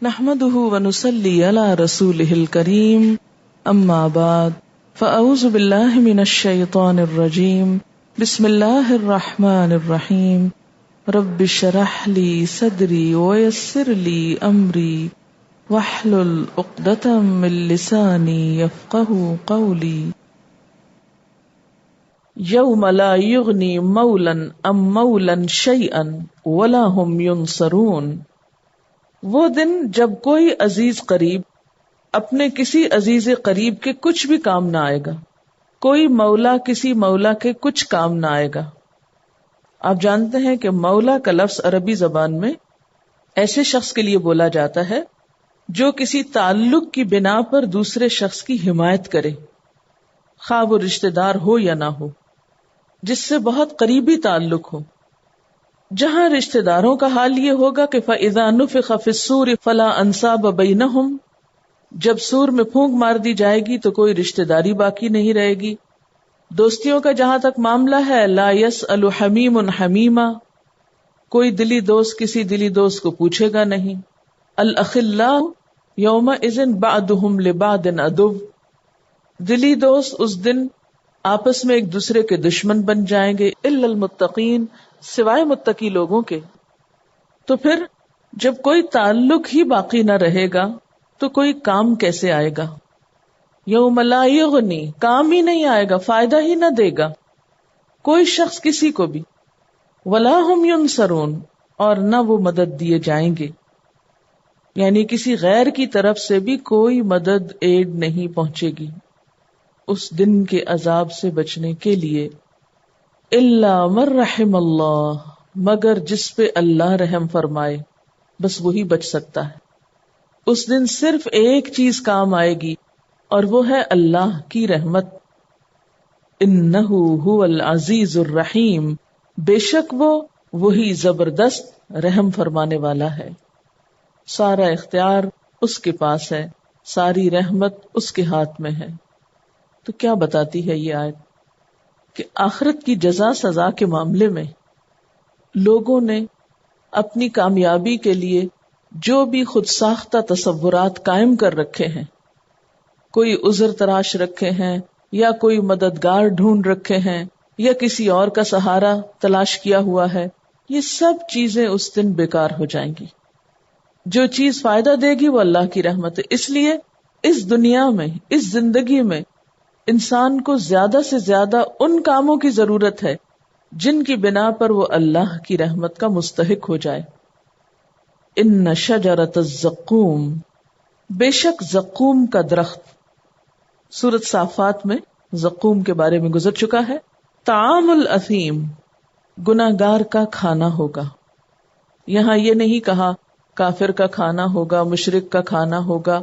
نحمده ونصلي على رسوله الكريم اما بعد فاعوذ بالله من الشيطان الرجيم بسم الله الرحمن الرحيم رب اشرح لي صدري ويسر لي امري واحلل عقدة من لساني يفقهوا قولي یوم لا یغنی مولا ام مولا شیئا ولا هم ینصرون، وہ دن جب کوئی عزیز قریب اپنے کسی عزیز قریب کے کچھ بھی کام نہ آئے گا، کوئی مولا کسی مولا کے کچھ کام نہ آئے گا۔ آپ جانتے ہیں کہ مولا کا لفظ عربی زبان میں ایسے شخص کے لیے بولا جاتا ہے جو کسی تعلق کی بنا پر دوسرے شخص کی حمایت کرے، خواہ وہ رشتہ دار ہو یا نہ ہو، جس سے بہت قریبی تعلق ہو۔ جہاں رشتہ داروں کا حال یہ ہوگا کہ فَإِذَا نُفِخَ فِي الصُّورِ فَلَا أَنْسَابَ بَيْنَهُمْ، جب سور میں پھونک مار دی جائے گی تو کوئی رشتہ داری باقی نہیں رہے گی۔ دوستیوں کا جہاں تک معاملہ ہے، لَا يَسْأَلُ حَمِيمٌ حَمِيمًا، کوئی دلی دوست کسی دلی دوست کو پوچھے گا نہیں۔ الْأَخِلَّاءُ يَوْمَئِذٍ بَعْضُهُمْ لِبَعْضٍ عَدُوٌّ، دلی دوست اس دن آپس میں ایک دوسرے کے دشمن بن جائیں گے، الا المتقین، سوائے متقی لوگوں کے۔ تو پھر جب کوئی تعلق ہی باقی نہ رہے گا تو کوئی کام کیسے آئے گا؟ یوم لا یغنی، کام ہی نہیں آئے گا، فائدہ ہی نہ دے گا کوئی شخص کسی کو بھی، ولا هم ینصرون، اور نہ وہ مدد دیے جائیں گے، یعنی کسی غیر کی طرف سے بھی کوئی مدد ایڈ نہیں پہنچے گی اس دن کے عذاب سے بچنے کے لیے۔ الا من رحم اللہ، مگر جس پہ اللہ رحم فرمائے، بس وہی بچ سکتا ہے۔ اس دن صرف ایک چیز کام آئے گی اور وہ ہے اللہ کی رحمت۔ انہ هو العزیز الرحیم، بے شک وہ وہی زبردست رحم فرمانے والا ہے۔ سارا اختیار اس کے پاس ہے، ساری رحمت اس کے ہاتھ میں ہے۔ تو کیا بتاتی ہے یہ آیت؟ کہ آخرت کی جزا سزا کے معاملے میں لوگوں نے اپنی کامیابی کے لیے جو بھی خود ساختہ تصورات قائم کر رکھے ہیں، کوئی عذر تراش رکھے ہیں یا کوئی مددگار ڈھونڈ رکھے ہیں یا کسی اور کا سہارا تلاش کیا ہوا ہے، یہ سب چیزیں اس دن بیکار ہو جائیں گی۔ جو چیز فائدہ دے گی وہ اللہ کی رحمت ہے۔ اس لیے اس دنیا میں، اس زندگی میں انسان کو زیادہ سے زیادہ ان کاموں کی ضرورت ہے جن کی بنا پر وہ اللہ کی رحمت کا مستحق ہو جائے۔ ان شجرۃ الزقوم، بے شک زقوم کا درخت، سورۃ صافات میں زقوم کے بارے میں گزر چکا ہے۔ طعام الاثیم، گناہگار کا کھانا ہوگا۔ یہاں یہ نہیں کہا کافر کا کھانا ہوگا، مشرک کا کھانا ہوگا،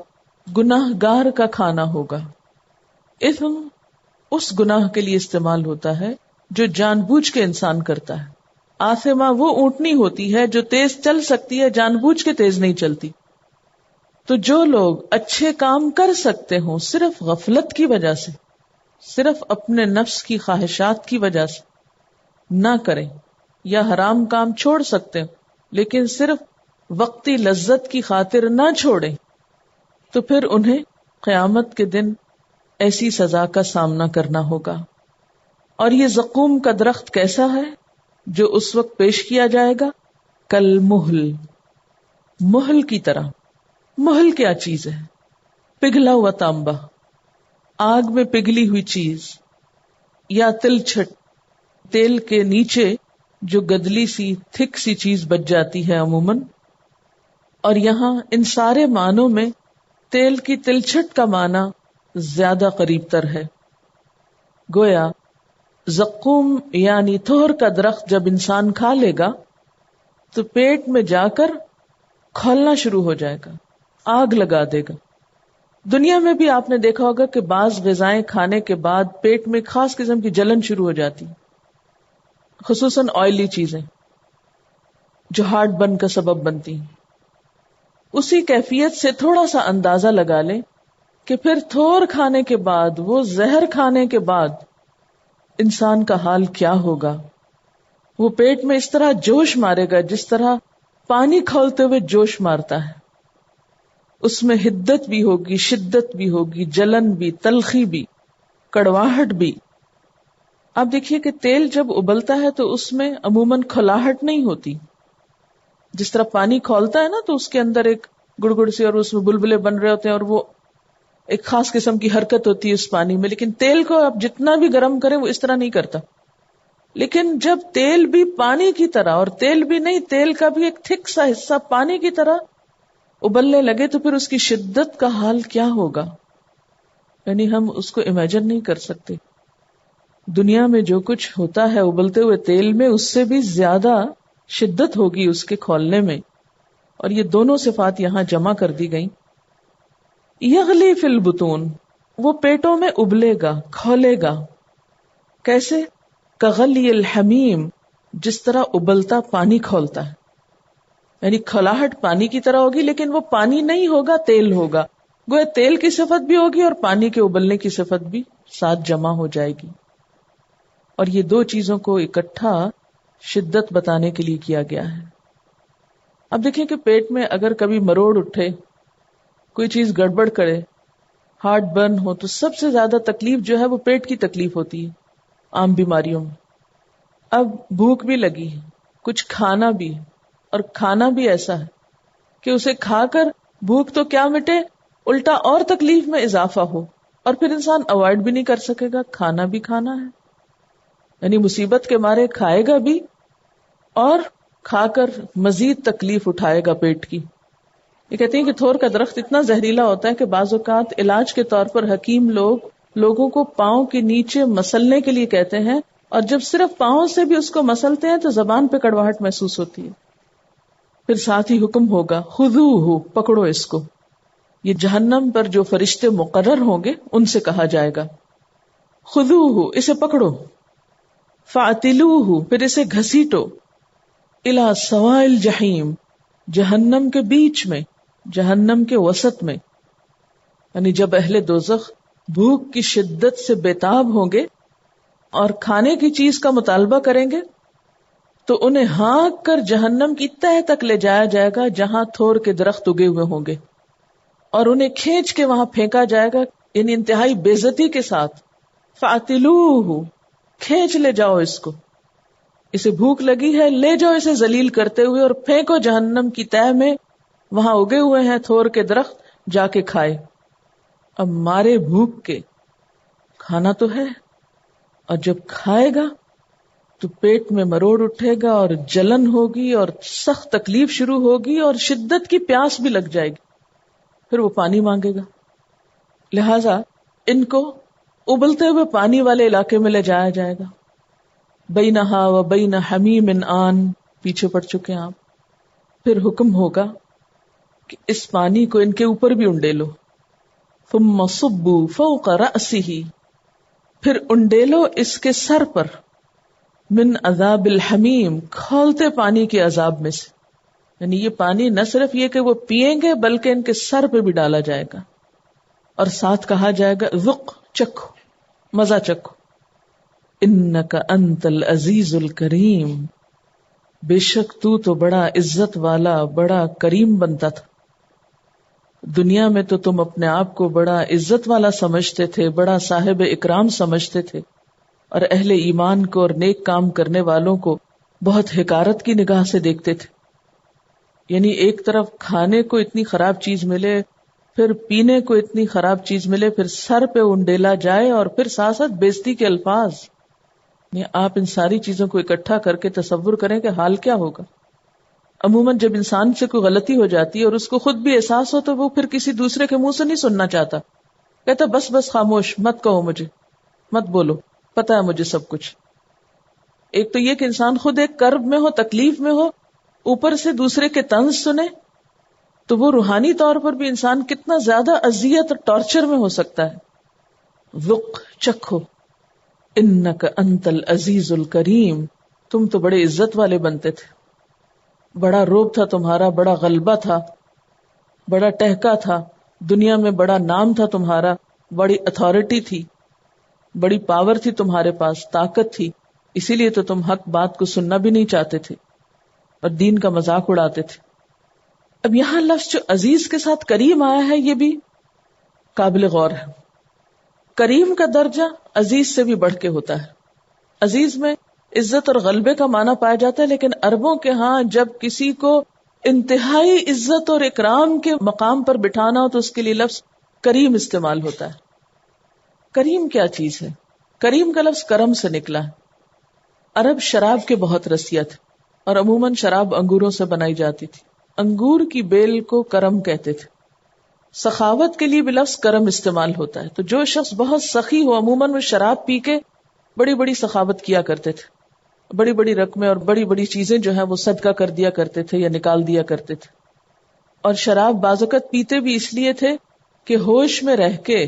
گناہگار کا کھانا ہوگا۔ اثم اس گناہ کے لیے استعمال ہوتا ہے جو جان بوجھ کے انسان کرتا ہے۔ آثمہ وہ اونٹنی ہوتی ہے جو تیز چل سکتی ہے، جان بوجھ کے تیز نہیں چلتی۔ تو جو لوگ اچھے کام کر سکتے ہوں صرف غفلت کی وجہ سے، صرف اپنے نفس کی خواہشات کی وجہ سے نہ کریں، یا حرام کام چھوڑ سکتے ہوں لیکن صرف وقتی لذت کی خاطر نہ چھوڑیں، تو پھر انہیں قیامت کے دن ایسی سزا کا سامنا کرنا ہوگا۔ اور یہ زقوم کا درخت کیسا ہے جو اس وقت پیش کیا جائے گا؟ کل محل، محل کی طرح۔ محل کیا چیز ہے؟ پگھلا ہوا تانبا، آگ میں پگھلی ہوئی چیز، یا تلچھٹ، تیل کے نیچے جو گدلی سی تھک سی چیز بچ جاتی ہے عموماً۔ اور یہاں ان سارے معنوں میں تیل کی تلچھٹ کا معنی زیادہ قریب تر ہے۔ گویا زقوم یعنی تھور کا درخت جب انسان کھا لے گا تو پیٹ میں جا کر کھولنا شروع ہو جائے گا، آگ لگا دے گا۔ دنیا میں بھی آپ نے دیکھا ہوگا کہ بعض غذائیں کھانے کے بعد پیٹ میں خاص قسم کی جلن شروع ہو جاتی، خصوصاً آئلی چیزیں جو ہارٹ برن کا سبب بنتی ہیں۔ اسی کیفیت سے تھوڑا سا اندازہ لگا لیں کہ پھر تھور کھانے کے بعد، وہ زہر کھانے کے بعد انسان کا حال کیا ہوگا۔ وہ پیٹ میں اس طرح جوش مارے گا جس طرح پانی کھولتے ہوئے جوش مارتا ہے، اس میں حدت بھی ہوگی، شدت بھی ہوگی، جلن بھی، تلخی بھی، کڑواہٹ بھی. آپ دیکھیے کہ تیل جب ابلتا ہے تو اس میں عموماً کھلاہٹ نہیں ہوتی. جس طرح پانی کھولتا ہے نا تو اس کے اندر ایک گڑگڑ سی اور اس میں بلبلے بن رہے ہوتے ہیں اور وہ ایک خاص قسم کی حرکت ہوتی ہے اس پانی میں. لیکن تیل کو آپ جتنا بھی گرم کریں وہ اس طرح نہیں کرتا. لیکن جب تیل بھی پانی کی طرح، اور تیل بھی نہیں، تیل کا بھی ایک تھک سا حصہ پانی کی طرح ابلنے لگے تو پھر اس کی شدت کا حال کیا ہوگا، یعنی ہم اس کو امیجن نہیں کر سکتے. دنیا میں جو کچھ ہوتا ہے ابلتے ہوئے تیل میں، اس سے بھی زیادہ شدت ہوگی اس کے کھولنے میں. اور یہ دونوں صفات یہاں جمع کر دی گئیں. یغلی فی البطون، وہ پیٹوں میں ابلے گا، کھولے گا. کیسے؟ کغلی الحمیم، جس طرح ابلتا پانی کھولتا ہے. یعنی کھلاہٹ پانی کی طرح ہوگی لیکن وہ پانی نہیں ہوگا، تیل ہوگا. گویا تیل کی صفت بھی ہوگی اور پانی کے ابلنے کی صفت بھی ساتھ جمع ہو جائے گی. اور یہ دو چیزوں کو اکٹھا شدت بتانے کے لیے کیا گیا ہے. اب دیکھیں کہ پیٹ میں اگر کبھی مروڑ اٹھے، کوئی چیز گڑبڑ کرے، ہارٹ برن ہو، تو سب سے زیادہ تکلیف جو ہے وہ پیٹ کی تکلیف ہوتی ہے عام بیماریوں میں. اب بھوک بھی لگی ہے، کچھ کھانا بھی ہے، اور کھانا بھی ایسا ہے کہ اسے کھا کر بھوک تو کیا مٹے، الٹا اور تکلیف میں اضافہ ہو، اور پھر انسان اوائڈ بھی نہیں کر سکے گا، کھانا بھی کھانا ہے. یعنی مصیبت کے مارے کھائے گا بھی اور کھا کر مزید تکلیف اٹھائے گا پیٹ کی. یہ کہتے ہیں کہ تھور کا درخت اتنا زہریلا ہوتا ہے کہ بعض اوقات علاج کے طور پر حکیم لوگوں کو پاؤں کے نیچے مسلنے کے لیے کہتے ہیں، اور جب صرف پاؤں سے بھی اس کو مسلتے ہیں تو زبان پہ کڑواہٹ محسوس ہوتی ہے. پھر ساتھ ہی حکم ہوگا خذوہ، پکڑو اس کو. یہ جہنم پر جو فرشتے مقرر ہوں گے ان سے کہا جائے گا خذوہ، اسے پکڑو. فاعتلوہ، پھر اسے گھسیٹو. الی سواء الجحیم، جہنم کے بیچ میں، جہنم کے وسط میں. یعنی جب اہل دوزخ بھوک کی شدت سے بےتاب ہوں گے اور کھانے کی چیز کا مطالبہ کریں گے تو انہیں ہانک کر جہنم کی تہہ تک لے جایا جائے گا جہاں تھور کے درخت اگے ہوئے ہوں گے، اور انہیں کھینچ کے وہاں پھینکا جائے گا، یعنی انتہائی بے عزتی کے ساتھ. فاعتلوہ، کھینچ لے جاؤ اس کو، اسے بھوک لگی ہے، لے جاؤ اسے ذلیل کرتے ہوئے اور پھینکو جہنم کی تہہ میں، وہاں اگے ہوئے ہیں تھور کے درخت، جا کے کھائے. اب مارے بھوک کے کھانا تو ہے، اور جب کھائے گا تو پیٹ میں مروڑ اٹھے گا اور جلن ہوگی اور سخت تکلیف شروع ہوگی اور شدت کی پیاس بھی لگ جائے گی، پھر وہ پانی مانگے گا. لہذا ان کو ابلتے ہوئے پانی والے علاقے میں لے جایا جائے گا. بینہا و بین حمیم آن، پیچھے پڑ چکے آپ. پھر حکم ہوگا کہ اس پانی کو ان کے اوپر بھی انڈیلو. ثم صبوا فوق رأسہ، پھر انڈیلو اس کے سر پر، من عذاب الحمیم، کھولتے پانی کے عذاب میں سے. یعنی یہ پانی نہ صرف یہ کہ وہ پیئیں گے بلکہ ان کے سر پہ بھی ڈالا جائے گا، اور ساتھ کہا جائے گا ذق، چکھو، مزہ چکھو. انک انت العزیز الکریم، بے شک تو بڑا عزت والا، بڑا کریم بنتا تھا. دنیا میں تو تم اپنے آپ کو بڑا عزت والا سمجھتے تھے، بڑا صاحب اکرام سمجھتے تھے، اور اہل ایمان کو اور نیک کام کرنے والوں کو بہت حقارت کی نگاہ سے دیکھتے تھے. یعنی ایک طرف کھانے کو اتنی خراب چیز ملے، پھر پینے کو اتنی خراب چیز ملے، پھر سر پہ انڈیلا جائے، اور پھر ساتھ ساتھ بےزتی کے الفاظ. یعنی آپ ان ساری چیزوں کو اکٹھا کر کے تصور کریں کہ حال کیا ہوگا. عموماً جب انسان سے کوئی غلطی ہو جاتی ہے اور اس کو خود بھی احساس ہو تو وہ پھر کسی دوسرے کے منہ سے نہیں سننا چاہتا، کہتا بس خاموش، مت کہو مجھے، مت بولو، پتا ہے مجھے سب کچھ. ایک تو یہ کہ انسان خود ایک کرب میں ہو، تکلیف میں ہو، اوپر سے دوسرے کے طنز سنے، تو وہ روحانی طور پر بھی انسان کتنا زیادہ اذیت اور ٹارچر میں ہو سکتا ہے. ذق، چکھو، انک انت العزیز الکریم، تم تو بڑے عزت والے بنتے تھے، بڑا روب تھا تمہارا، بڑا غلبہ تھا، بڑا ٹہکا تھا، دنیا میں بڑا نام تھا تمہارا، بڑی اتھارٹی تھی، بڑی پاور تھی تمہارے پاس، طاقت تھی. اسی لیے تو تم حق بات کو سننا بھی نہیں چاہتے تھے اور دین کا مذاق اڑاتے تھے. اب یہاں لفظ جو عزیز کے ساتھ کریم آیا ہے یہ بھی قابل غور ہے. کریم کا درجہ عزیز سے بھی بڑھ کے ہوتا ہے. عزیز میں عزت اور غلبے کا معنی پایا جاتا ہے، لیکن عربوں کے ہاں جب کسی کو انتہائی عزت اور اکرام کے مقام پر بٹھانا ہو تو اس کے لیے لفظ کریم استعمال ہوتا ہے. کریم کیا چیز ہے؟ کریم کا لفظ کرم سے نکلا ہے. عرب شراب کے بہت رسیا تھے اور عموماً شراب انگوروں سے بنائی جاتی تھی. انگور کی بیل کو کرم کہتے تھے. سخاوت کے لیے بھی لفظ کرم استعمال ہوتا ہے. تو جو شخص بہت سخی ہو عموماً وہ شراب پی کے بڑی بڑی سخاوت کیا کرتے تھے. بڑی بڑی رقمیں اور بڑی بڑی چیزیں جو ہیں وہ صدقہ کر دیا کرتے تھے یا نکال دیا کرتے تھے. اور شراب بعض اوقات پیتے بھی اس لیے تھے کہ ہوش میں رہ کے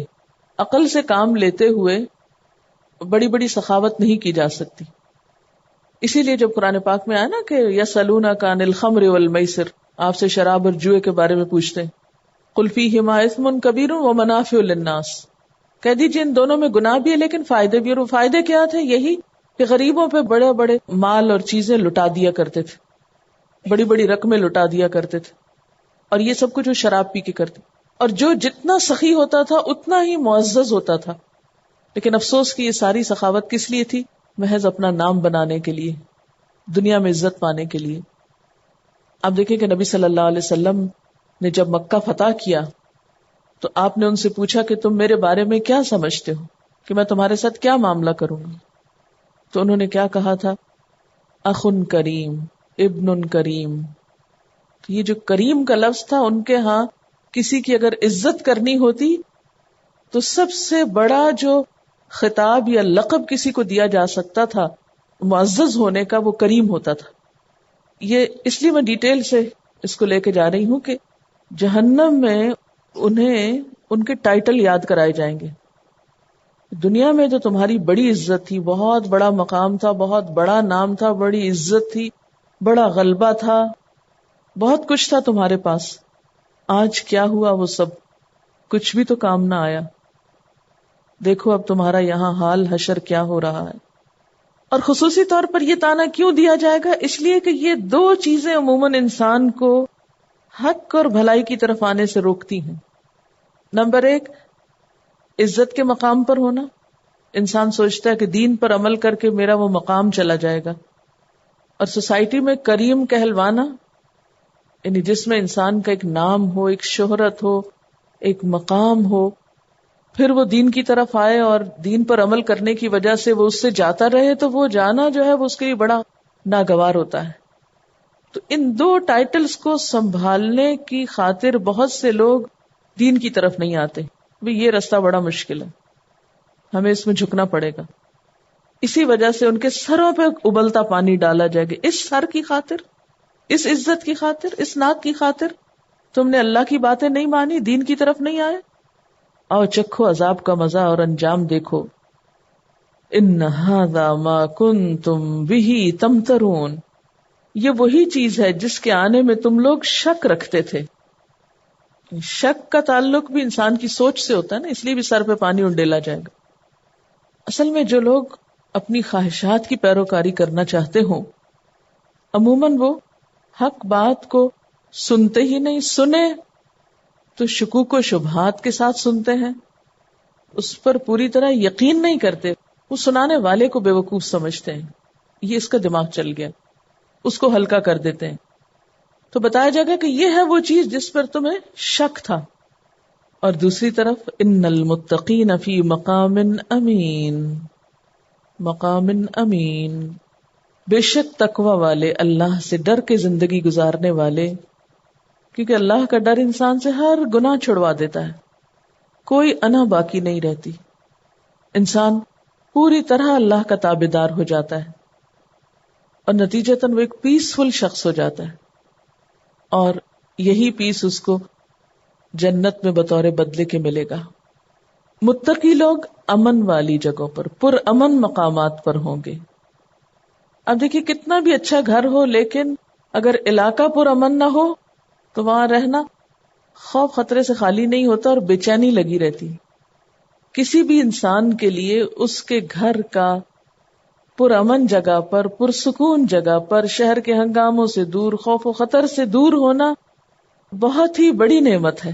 عقل سے کام لیتے ہوئے بڑی بڑی سخاوت نہیں کی جا سکتی. اسی لیے جب قرآن پاک میں آیا نا کہ یسألونک عن الخمر والمیسر، آپ سے شراب اور جوئے کے بارے میں پوچھتے ہیں، قل فیہما اثم کبیر ومنافع للناس، کہہ دیجیے ان دونوں میں گناہ بھی ہے لیکن فائدے بھی. اور وہ فائدے کیا تھے؟ یہی کہ غریبوں پہ بڑے بڑے مال اور چیزیں لٹا دیا کرتے تھے، بڑی بڑی رقمیں لٹا دیا کرتے تھے، اور یہ سب کچھ وہ شراب پی کے کرتے. اور جو جتنا سخی ہوتا تھا اتنا ہی معزز ہوتا تھا. لیکن افسوس کہ یہ ساری سخاوت کس لیے تھی؟ محض اپنا نام بنانے کے لیے، دنیا میں عزت پانے کے لیے. آپ دیکھیں کہ نبی صلی اللہ علیہ وسلم نے جب مکہ فتح کیا تو آپ نے ان سے پوچھا کہ تم میرے بارے میں کیا سمجھتے ہو، کہ میں تمہارے ساتھ کیا معاملہ کروں گا؟ تو انہوں نے کیا کہا تھا؟ اخ کریم ابن کریم. یہ جو کریم کا لفظ تھا، ان کے ہاں کسی کی اگر عزت کرنی ہوتی تو سب سے بڑا جو خطاب یا لقب کسی کو دیا جا سکتا تھا معزز ہونے کا، وہ کریم ہوتا تھا. یہ اس لیے میں ڈیٹیل سے اس کو لے کے جا رہی ہوں کہ جہنم میں انہیں ان کے ٹائٹل یاد کرائے جائیں گے. دنیا میں جو تمہاری بڑی عزت تھی، بہت بڑا مقام تھا، بہت بڑا نام تھا، بڑی عزت تھی، بڑا غلبہ تھا، بہت کچھ تھا تمہارے پاس، آج کیا ہوا؟ وہ سب کچھ بھی تو کام نہ آیا. دیکھو اب تمہارا یہاں حال حشر کیا ہو رہا ہے. اور خصوصی طور پر یہ تانا کیوں دیا جائے گا؟ اس لیے کہ یہ دو چیزیں عموماً انسان کو حق اور بھلائی کی طرف آنے سے روکتی ہیں. نمبر ایک، عزت کے مقام پر ہونا. انسان سوچتا ہے کہ دین پر عمل کر کے میرا وہ مقام چلا جائے گا. اور سوسائٹی میں کریم کہلوانا، یعنی جس میں انسان کا ایک نام ہو، ایک شہرت ہو، ایک مقام ہو، پھر وہ دین کی طرف آئے اور دین پر عمل کرنے کی وجہ سے وہ اس سے جاتا رہے، تو وہ جانا جو ہے وہ اس کے لیے بڑا ناگوار ہوتا ہے. تو ان دو ٹائٹلز کو سنبھالنے کی خاطر بہت سے لوگ دین کی طرف نہیں آتے. یہ راستہ بڑا مشکل ہے، ہمیں اس میں جھکنا پڑے گا. اسی وجہ سے ان کے سروں پہ ابلتا پانی ڈالا جائے گا. اس سر کی خاطر، اس عزت کی خاطر، اس ناک کی خاطر تم نے اللہ کی باتیں نہیں مانی، دین کی طرف نہیں آئے، آؤ چکھو عذاب کا مزہ اور انجام دیکھو. ان ھذا ما کنتم بہ تمترون، یہ وہی چیز ہے جس کے آنے میں تم لوگ شک رکھتے تھے. شک کا تعلق بھی انسان کی سوچ سے ہوتا ہے نا، اس لیے بھی سر پہ پانی انڈیلا جائے گا. اصل میں جو لوگ اپنی خواہشات کی پیروکاری کرنا چاہتے ہوں، عموماً وہ حق بات کو سنتے ہی نہیں، سنے تو شکوک و شبہات کے ساتھ سنتے ہیں، اس پر پوری طرح یقین نہیں کرتے، وہ سنانے والے کو بیوقوف سمجھتے ہیں، یہ اس کا دماغ چل گیا، اس کو ہلکا کر دیتے ہیں. تو بتایا جائے گا کہ یہ ہے وہ چیز جس پر تمہیں شک تھا. اور دوسری طرف ان المتقین فی مقام امین، مقام امین، بے شک تقوی والے، اللہ سے ڈر کے زندگی گزارنے والے، کیونکہ اللہ کا ڈر انسان سے ہر گناہ چھڑوا دیتا ہے، کوئی انا باقی نہیں رہتی، انسان پوری طرح اللہ کا تابعدار ہو جاتا ہے اور نتیجتاً وہ ایک پیسفل شخص ہو جاتا ہے. اور یہی پیس اس کو جنت میں بطور بدلے کے ملے گا. متقی لوگ امن والی جگہوں پر، پر امن مقامات پر ہوں گے. اب دیکھیے کتنا بھی اچھا گھر ہو لیکن اگر علاقہ پر امن نہ ہو تو وہاں رہنا خوف خطرے سے خالی نہیں ہوتا اور بے چینی لگی رہتی. کسی بھی انسان کے لیے اس کے گھر کا پرامن جگہ پر، پرسکون جگہ پر، شہر کے ہنگاموں سے دور، خوف و خطر سے دور ہونا بہت ہی بڑی نعمت ہے.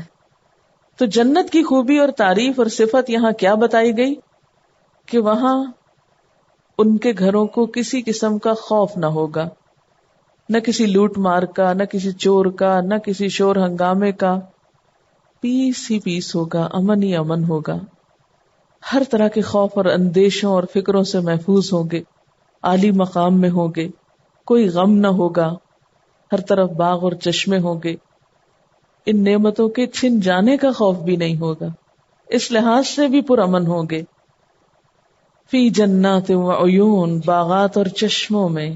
تو جنت کی خوبی اور تعریف اور صفت یہاں کیا بتائی گئی کہ وہاں ان کے گھروں کو کسی قسم کا خوف نہ ہوگا، نہ کسی لوٹ مار کا، نہ کسی چور کا، نہ کسی شور ہنگامے کا. پیس ہی پیس ہوگا، امن ہی امن ہوگا. ہر طرح کے خوف اور اندیشوں اور فکروں سے محفوظ ہوں گے، عالی مقام میں ہوں گے، کوئی غم نہ ہوگا، ہر طرف باغ اور چشمے ہوں گے. ان نعمتوں کے چھن جانے کا خوف بھی نہیں ہوگا، اس لحاظ سے بھی پرامن ہوں گے. فی جنات و عیون، باغات اور چشموں میں.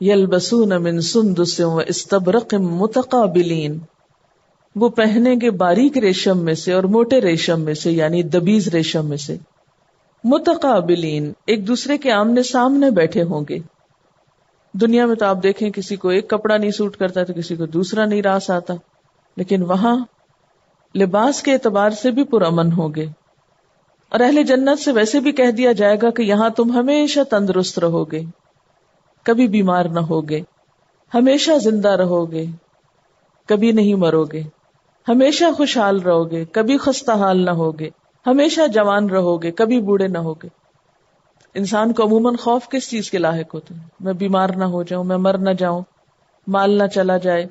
یلبسون من سندس و استبرق متقابلین، وہ پہنیں گے باریک ریشم میں سے اور موٹے ریشم میں سے، یعنی دبیز ریشم میں سے. متقابلین، ایک دوسرے کے آمنے سامنے بیٹھے ہوں گے. دنیا میں تو آپ دیکھیں کسی کو ایک کپڑا نہیں سوٹ کرتا تو کسی کو دوسرا نہیں راس آتا، لیکن وہاں لباس کے اعتبار سے بھی پرامن ہوں گے. اور اہل جنت سے ویسے بھی کہہ دیا جائے گا کہ یہاں تم ہمیشہ تندرست رہو گے، کبھی بیمار نہ ہوگے، ہمیشہ زندہ رہو گے، کبھی نہیں مرو گے، ہمیشہ خوشحال رہو گے، کبھی خستہ حال نہ ہوگے، ہمیشہ جوان رہو گے، کبھی بوڑھے نہ ہوگے. انسان کو عموماً خوف کس چیز کے لاحق ہوتے ہیں؟ میں بیمار نہ ہو جاؤں، میں مر نہ جاؤں، مال نہ چلا جائے،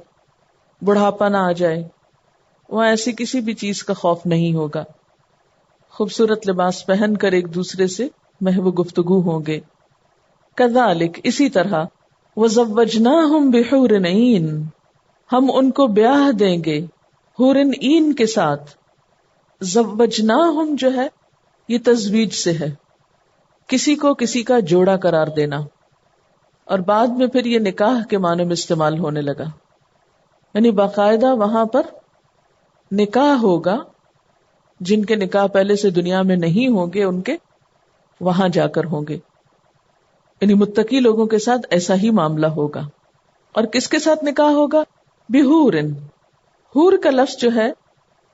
بڑھاپا نہ آ جائے. وہاں ایسی کسی بھی چیز کا خوف نہیں ہوگا. خوبصورت لباس پہن کر ایک دوسرے سے محو گفتگو ہوں گے. کذالک، اسی طرح، وزوجناہم بحور عین، ہم ان کو بیاہ دیں گے حور عین کے ساتھ. زوجناہم جو ہے یہ تزویج سے ہے، کسی کو کسی کا جوڑا قرار دینا، اور بعد میں پھر یہ نکاح کے معنی میں استعمال ہونے لگا. یعنی باقاعدہ وہاں پر نکاح ہوگا. جن کے نکاح پہلے سے دنیا میں نہیں ہوں گے ان کے وہاں جا کر ہوں گے. یعنی متقی لوگوں کے ساتھ ایسا ہی معاملہ ہوگا. اور کس کے ساتھ نکاح ہوگا؟ بحورن. حور کا لفظ جو ہے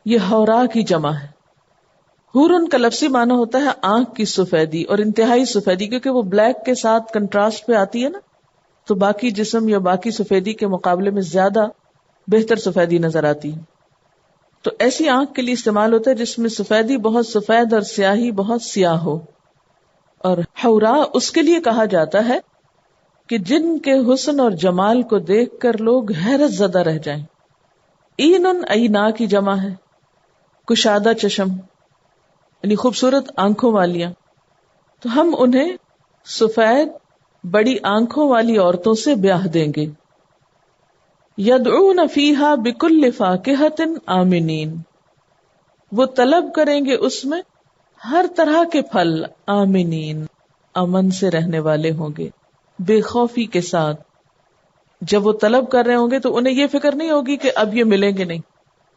یہ حورا کی جمع ہے. حورن کا لفظی معنی ہوتا ہے آنکھ کی سفیدی، اور انتہائی سفیدی، کیونکہ وہ بلیک کے ساتھ کنٹراسٹ پہ آتی ہے نا، تو باقی جسم یا باقی سفیدی کے مقابلے میں زیادہ بہتر سفیدی نظر آتی ہے. تو ایسی آنکھ کے لیے استعمال ہوتا ہے جس میں سفیدی بہت سفید اور سیاہی بہت سیاہ ہو. اور حورا اس کے لیے کہا جاتا ہے کہ جن کے حسن اور جمال کو دیکھ کر لوگ حیرت زدہ رہ جائیں. اینن اینا کی جمع ہے، کشادہ چشم، یعنی خوبصورت آنکھوں والیاں. تو ہم انہیں سفید بڑی آنکھوں والی عورتوں سے بیاہ دیں گے. یدعون فیہا بکل فاکہۃ آمنین، وہ طلب کریں گے اس میں ہر طرح کے پھل، آمنین، امن سے رہنے والے ہوں گے، بے خوفی کے ساتھ. جب وہ طلب کر رہے ہوں گے تو انہیں یہ فکر نہیں ہوگی کہ اب یہ ملیں گے نہیں.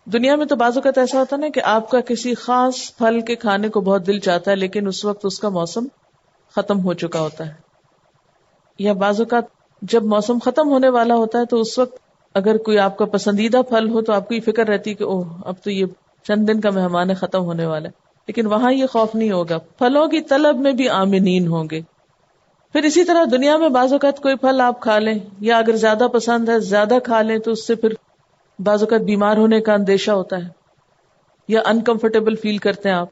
دنیا میں تو بعض اوقات ایسا ہوتا نا کہ آپ کا کسی خاص پھل کے کھانے کو بہت دل چاہتا ہے لیکن اس وقت اس کا موسم ختم ہو چکا ہوتا ہے. یا بعض اوقات جب موسم ختم ہونے والا ہوتا ہے تو اس وقت اگر کوئی آپ کا پسندیدہ پھل ہو تو آپ کو یہ فکر رہتی ہے کہ اوہ اب تو یہ چند دن کا مہمان ہے، ختم ہونے والا ہے. لیکن وہاں یہ خوف نہیں ہوگا، پھلوں کی طلب میں بھی آمنین ہوں گے. پھر اسی طرح دنیا میں بعض اوقات کوئی پھل آپ کھا لیں، یا اگر زیادہ پسند ہے زیادہ کھا لیں تو اس سے پھر بعض اوقات بیمار ہونے کا اندیشہ ہوتا ہے یا انکمفرٹیبل فیل کرتے ہیں آپ.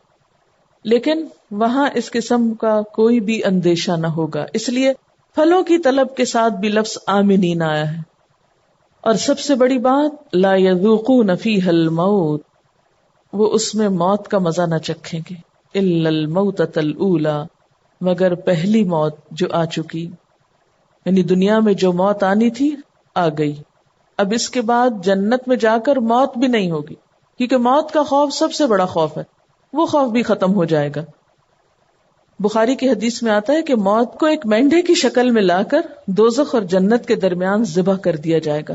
لیکن وہاں اس قسم کا کوئی بھی اندیشہ نہ ہوگا. اس لیے پھلوں کی طلب کے ساتھ بھی لفظ آمنین آیا ہے. اور سب سے بڑی بات، لا یذوقون فیہا الموت، وہ اس میں موت کا مزہ نہ چکھیں گے، الا الموتۃ الاولی، مگر پہلی موت جو آ چکی. یعنی دنیا میں جو موت آنی تھی آ گئی. اب اس کے بعد جنت میں جا کر موت بھی نہیں ہوگی، کیونکہ موت کا خوف سب سے بڑا خوف ہے، وہ خوف بھی ختم ہو جائے گا. بخاری کی حدیث میں آتا ہے کہ موت کو ایک مینڈھے کی شکل میں لا کر دوزخ اور جنت کے درمیان ذبح کر دیا جائے گا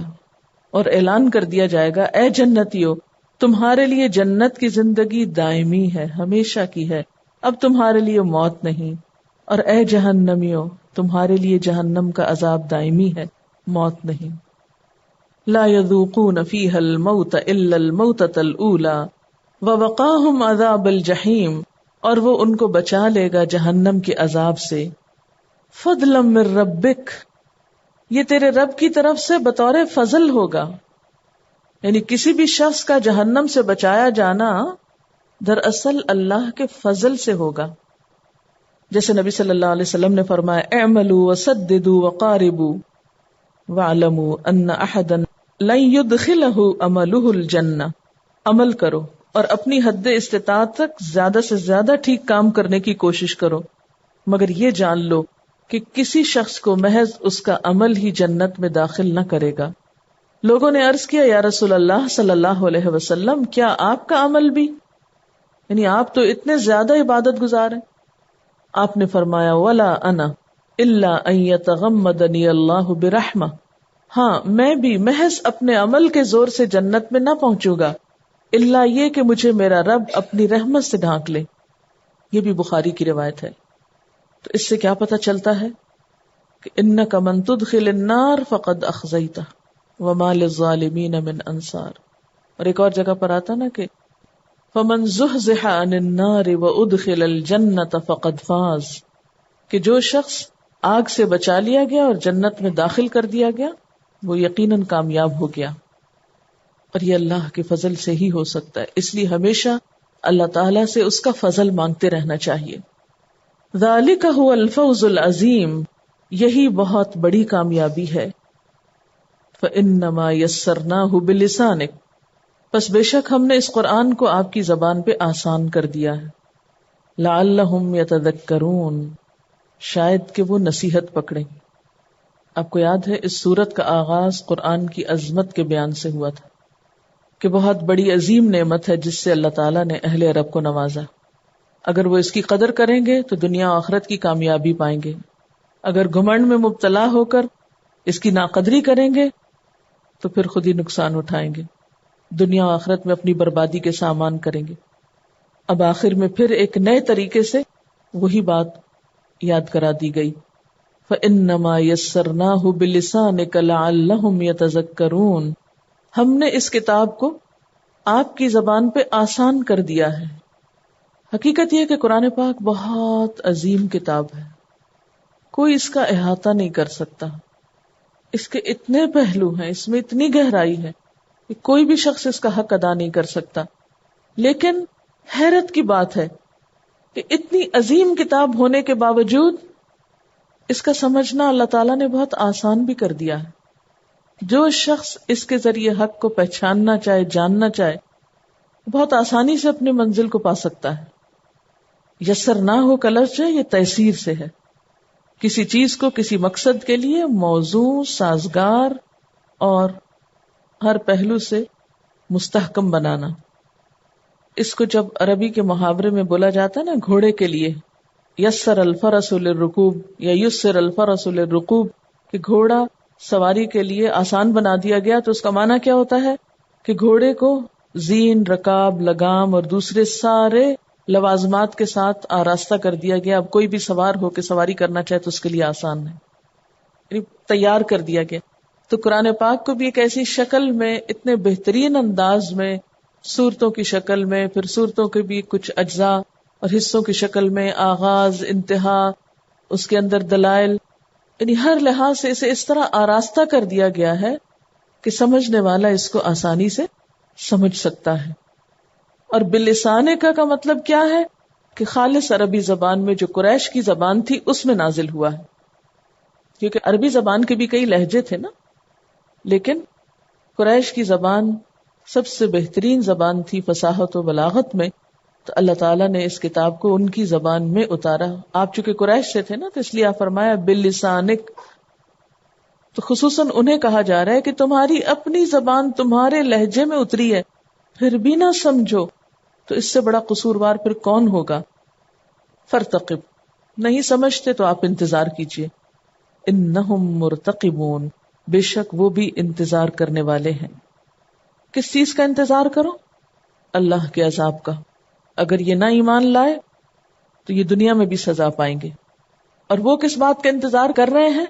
اور اعلان کر دیا جائے گا، اے جنتیو، تمہارے لیے جنت کی زندگی دائمی ہے، ہمیشہ کی ہے، اب تمہارے لیے موت نہیں. اور اے جہنمیو، تمہارے لیے جہنم کا عذاب دائمی ہے، موت نہیں. لا یذوقون فیہا الموت الا الموتۃ الاولی ووقاہم عذاب الجحیم، اور وہ ان کو بچا لے گا جہنم کے عذاب سے. فضلا من ربک، یہ تیرے رب کی طرف سے بطور فضل ہوگا. یعنی کسی بھی شخص کا جہنم سے بچایا جانا دراصل اللہ کے فضل سے ہوگا. جیسے نبی صلی اللہ علیہ وسلم نے فرمایا اعملوا وسددوا وقاربوا واعلموا ان احدا لن يدخله عمله الجنہ. عمل کرو اور اپنی حد استطاعت تک زیادہ سے زیادہ ٹھیک کام کرنے کی کوشش کرو، مگر یہ جان لو کہ کسی شخص کو محض اس کا عمل ہی جنت میں داخل نہ کرے گا. لوگوں نے عرض کیا یا رسول اللہ صلی اللہ علیہ وسلم، کیا آپ کا عمل بھی؟ یعنی آپ تو اتنے زیادہ عبادت گزار ہیں. آپ نے فرمایا ولا انا الا ان يتغمدني اللہ برحمہ. ہاں میں بھی محض اپنے عمل کے زور سے جنت میں نہ پہنچوں گا، الا یہ کہ مجھے میرا رب اپنی رحمت سے ڈھانک لے. یہ بھی بخاری کی روایت ہے. تو اس سے کیا پتہ چلتا ہے کہ انک من تدخل النار فقد اخزیتہ وما للظالمین من انصار. اور ایک اور جگہ پر آتا نا کہ فمن زحزح عن النار وادخل الجنۃ فقد فاز، کہ جو شخص آگ سے بچا لیا گیا اور جنت میں داخل کر دیا گیا وہ یقیناً کامیاب ہو گیا. اور یہ اللہ کے فضل سے ہی ہو سکتا ہے، اس لیے ہمیشہ اللہ تعالیٰ سے اس کا فضل مانگتے رہنا چاہیے. ذالک هو الفوز العظیم، یہی بہت بڑی کامیابی ہے. فانما یسرناہ بلسانک، پس بے شک ہم نے اس قرآن کو آپ کی زبان پہ آسان کر دیا ہے. لعلہم یتذکرون، شاید کہ وہ نصیحت پکڑیں. آپ کو یاد ہے اس سورت کا آغاز قرآن کی عظمت کے بیان سے ہوا تھا کہ بہت بڑی عظیم نعمت ہے جس سے اللہ تعالیٰ نے اہل عرب کو نوازا. اگر وہ اس کی قدر کریں گے تو دنیا و آخرت کی کامیابی پائیں گے، اگر گھمنڈ میں مبتلا ہو کر اس کی ناقدری کریں گے تو پھر خود ہی نقصان اٹھائیں گے، دنیا و آخرت میں اپنی بربادی کے سامان کریں گے. اب آخر میں پھر ایک نئے طریقے سے وہی بات یاد کرا دی گئی. فَإِنَّمَا يَسَّرْنَاهُ بِلِسَانِكَ لَعَلَّهُمْ يَتَذَكَّرُونَ، ہم نے اس کتاب کو آپ کی زبان پہ آسان کر دیا ہے. حقیقت یہ کہ قرآن پاک بہت عظیم کتاب ہے، کوئی اس کا احاطہ نہیں کر سکتا. اس کے اتنے پہلو ہیں، اس میں اتنی گہرائی ہے کہ کوئی بھی شخص اس کا حق ادا نہیں کر سکتا. لیکن حیرت کی بات ہے کہ اتنی عظیم کتاب ہونے کے باوجود اس کا سمجھنا اللہ تعالیٰ نے بہت آسان بھی کر دیا ہے. جو شخص اس کے ذریعے حق کو پہچاننا چاہے، جاننا چاہے، بہت آسانی سے اپنی منزل کو پا سکتا ہے. یسرناہ کا لفظ ہے، یہ تیسیر سے ہے، کسی چیز کو کسی مقصد کے لیے موزوں، سازگار اور ہر پہلو سے مستحکم بنانا. اس کو جب عربی کے محاورے میں بولا جاتا ہے نا گھوڑے کے لیے، یسر الفرس للرکوب یا یسر الفرس للرکوب، کہ گھوڑا سواری کے لیے آسان بنا دیا گیا، تو اس کا معنی کیا ہوتا ہے کہ گھوڑے کو زین، رکاب، لگام اور دوسرے سارے لوازمات کے ساتھ آراستہ کر دیا گیا. اب کوئی بھی سوار ہو کے سواری کرنا چاہے تو اس کے لیے آسان ہے، یعنی تیار کر دیا گیا. تو قرآن پاک کو بھی ایک ایسی شکل میں، اتنے بہترین انداز میں، سورتوں کی شکل میں، پھر سورتوں کے بھی کچھ اجزاء اور حصوں کی شکل میں، آغاز، انتہا، اس کے اندر دلائل، یعنی ہر لحاظ سے اسے اس طرح آراستہ کر دیا گیا ہے کہ سمجھنے والا اس کو آسانی سے سمجھ سکتا ہے. اور بلسانے کا مطلب کیا ہے کہ خالص عربی زبان میں، جو قریش کی زبان تھی اس میں نازل ہوا ہے. کیونکہ عربی زبان کے بھی کئی لہجے تھے نا، لیکن قریش کی زبان سب سے بہترین زبان تھی فصاحت و بلاغت میں، تو اللہ تعالیٰ نے اس کتاب کو ان کی زبان میں اتارا. آپ چونکہ قریش سے تھے نا، تو اس لیے آپ فرمایا باللسانک، تو خصوصاً انہیں کہا جا رہا ہے کہ تمہاری اپنی زبان تمہارے لہجے میں اتری ہے، پھر بھی نہ سمجھو تو اس سے بڑا قصوروار پھر کون ہوگا. فرتقب، نہیں سمجھتے تو آپ انتظار کیجئے. انہم مرتقبون، بے شک وہ بھی انتظار کرنے والے ہیں. کس چیز کا انتظار کرو؟ اللہ کے عذاب کا. اگر یہ نہ ایمان لائے تو یہ دنیا میں بھی سزا پائیں گے. اور وہ کس بات کا انتظار کر رہے ہیں؟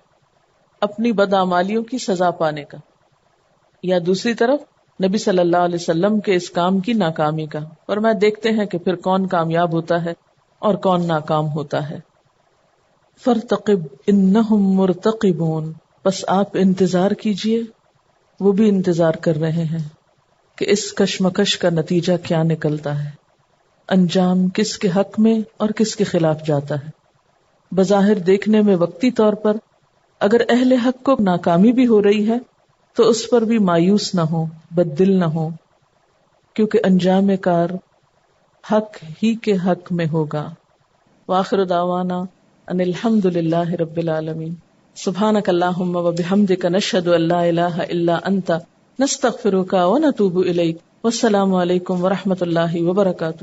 اپنی بدعمالیوں کی سزا پانے کا، یا دوسری طرف نبی صلی اللہ علیہ وسلم کے اس کام کی ناکامی کا. اور میں دیکھتے ہیں کہ پھر کون کامیاب ہوتا ہے اور کون ناکام ہوتا ہے. فرتقب انہم مرتقبون، بس آپ انتظار کیجئے، وہ بھی انتظار کر رہے ہیں. کہ اس کشمکش کا نتیجہ کیا نکلتا ہے، انجام کس کے حق میں اور کس کے خلاف جاتا ہے۔ بظاہر دیکھنے میں وقتی طور پر اگر اہل حق کو ناکامی بھی ہو رہی ہے تو اس پر بھی مایوس نہ ہو، بد دل نہ ہو، کیونکہ انجام کار حق ہی کے حق میں ہوگا۔ وآخر دعوانا ان الحمد للہ رب العالمین۔ سبحانک اللہم وبحمدک نشہد ان لا الہ الا انت نستغفرک ونتوب الیک۔ والسلام علیکم ورحمۃ اللہ وبرکاتہ۔